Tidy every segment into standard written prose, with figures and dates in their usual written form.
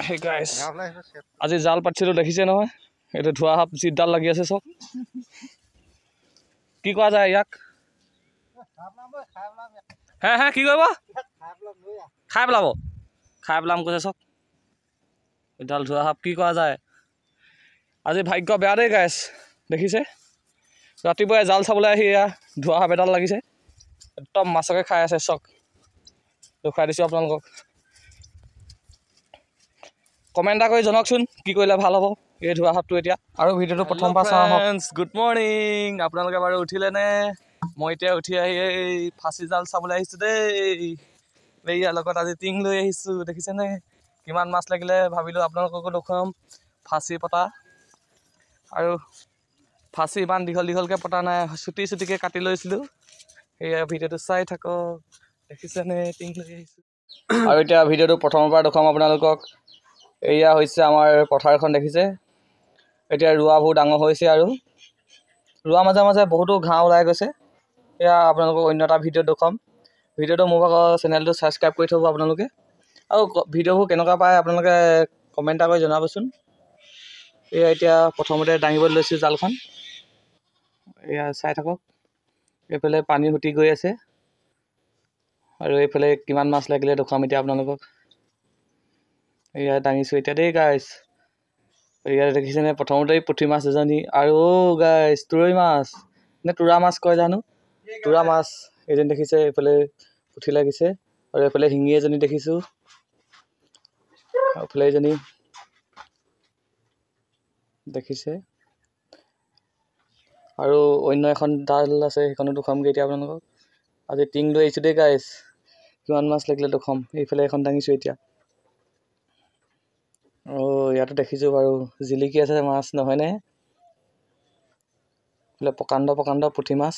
Hey guys, আজি জাল পাতিছিলো দেখিছে নহয় এটা ধোৱা হাপ জিডাল লাগি আছে সব কি কোৱা যায় ইয়াক হ্যাঁ হ্যাঁ কি কৰিব খাই পেলাম কৈছে সব এডাল ধোৱা হাপ কি কোৱা যায় আজি ভাগ্য বেয়া দেই গাইছ দেখিছে ৰাতিপুৱাই জাল চাবলৈ আহি এয়া ধোৱা হাপ এডাল লাগিছে একদম মাছকে খাই আছে চক দেখুৱাই দিছোঁ আপোনালোকক কমেণ্ট এটা কৰি জনাওকচোন কি কৰিলে ভাল হ'ব এই ধোৱা হাপটো এতিয়া আৰু ভিডিঅ'টো প্ৰথম পৰা চাওঁ ফ্ৰেণ্ডছ গুড মৰ্নিং আপোনালোকে বাৰু উঠিলেনে মই এতিয়া উঠি আহি এই ফাঁচি জাল চাবলৈ আহিছোঁ দেই ইয়াৰ লগত আজি টিং লৈ আহিছোঁ দেখিছেনে কিমান মাছ লাগিলে ভাবিলোঁ আপোনালোককো দেখুৱাম ফাঁচি পতা আৰু ফাঁচি ইমান দীঘলকৈ পতা নাই চুটিকৈ কাটি লৈছিলোঁ সেয়া ভিডিঅ'টো চাই থাকক দেখিছেনে টিং লৈ আহিছোঁ আৰু এতিয়া ভিডিঅ'টো প্ৰথমৰ পৰা দেখুৱাম আপোনালোকক এয়া হৈছে আমাৰ পথাৰখন দেখিছে এতিয়া ৰোৱাবোৰ ডাঙৰ হৈছে আৰু ৰোৱা মাজে মাজে বহুতো ঘাঁহ ওলাই গৈছে এয়া আপোনালোকক অন্য এটা ভিডিঅ' দেখুৱাম ভিডিঅ'টো মোৰ ভাগৰ চেনেলটো ছাবস্ক্ৰাইব কৰি থ'ব আপোনালোকে আৰু ভিডিঅ'বোৰ কেনেকুৱা পায় আপোনালোকে কমেণ্ট এটা কৰি জনাবচোন এয়া এতিয়া প্ৰথমতে দাঙিবলৈ লৈছোঁ জালখন এয়া চাই থাকক এইফালে পানী সুটি গৈ আছে আৰু এইফালে কিমান মাছ লাগিলে দেখুৱাম এতিয়া আপোনালোকক এয়া দাঙিছোঁ এতিয়া দেই গাইছ ইয়াত দেখিছেনে প্ৰথমতেই পুঠি মাছ এজনী আৰু গাইছ তুৰৈ মাছ নে তোৰা মাছ কয় জানো তোৰা মাছ এজনী দেখিছে এইফালে পুঠি লাগিছে আৰু এইফালে শিঙি এজনী দেখিছোঁ এইফালে এজনী দেখিছে আৰু অন্য এখন ডাল আছে সেইখনো দেখুৱামগৈ এতিয়া আপোনালোকক আজি টিং লৈ আহিছোঁ দেই গাইছ কিমান মাছ লাগিলে দেখুৱাম এইফালে এখন দাঙিছোঁ এতিয়া ইয়াতো দেখিছোঁ বাৰু জিলিকি আছে মাছ নহয়নে বোলে প্ৰকাণ্ড পুঠি মাছ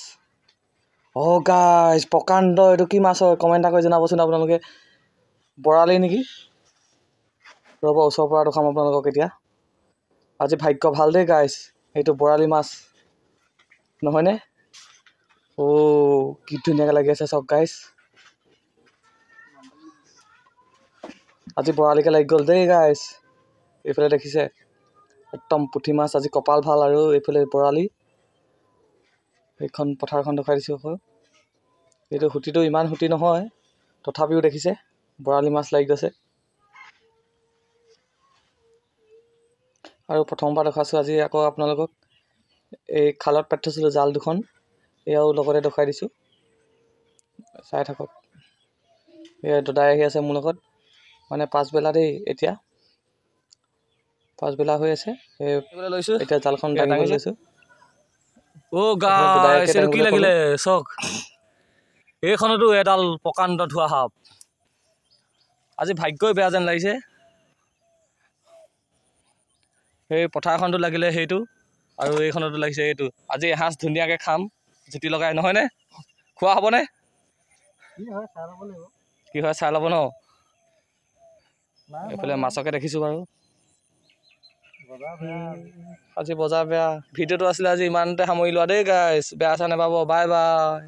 গাইছ প্ৰকাণ্ড এইটো কি মাছ হয় কমেণ্ট এটা কৰি জনাবচোন আপোনালোকে বৰালি নেকি ৰ'ব ওচৰৰ পৰা দেখুৱাম আপোনালোকক এতিয়া আজি ভাগ্য ভাল দেই গাইছ এইটো বৰালি মাছ নহয়নে কি ধুনীয়াকৈ লাগি আছে চব গাইছ আজি বৰালিকৈ লাগি গ'ল দেই গাইছ এইফালে দেখিছে একদম পুঠি মাছ আজি কপাল ভাল আৰু এইফালে বৰালি এইখন পথাৰখন দেখুৱাই দিছোঁ আকৌ এইটো সুঁতিটো ইমান সুঁতি নহয় তথাপিও দেখিছে বৰালি মাছ লাগি গৈছে আৰু প্ৰথমবাৰ দেখাইছোঁ আজি আকৌ আপোনালোকক এই খালত পাতি থৈছিলোঁ জাল দুখন এয়াও লগতে দেখুৱাই দিছোঁ চাই থাকক এয়া দাদাই আহি আছে মোৰ লগত মানে পাছবেলা দেই এতিয়া পাছবেলা হৈ আছে লৈছোঁ এতিয়া জালখন দাঙিবলৈ লৈছোঁ গাইছ কি লাগিলে চক এইখনতো এডাল প্ৰকাণ্ড ধোৱা সাপ আজি ভাগ্যই বেয়া যেন লাগিছে সেই পথাৰখনটো লাগিলে সেইটো আৰু এইখনতো লাগিছে এইটো আজি এসাঁজ ধুনীয়াকৈ খাম জুতি লগাই নহয়নে খোৱা হ'বনে কি হয় চাই ল'ব ন এইফালে মাছকে দেখিছোঁ বাৰু আজি বজাৰ বেয়া ভিডিঅ'টো আছিলে আজি ইমানতে সামৰি লোৱা দেই গাইছ বেয়া চেয়া নাপাব বাই বাই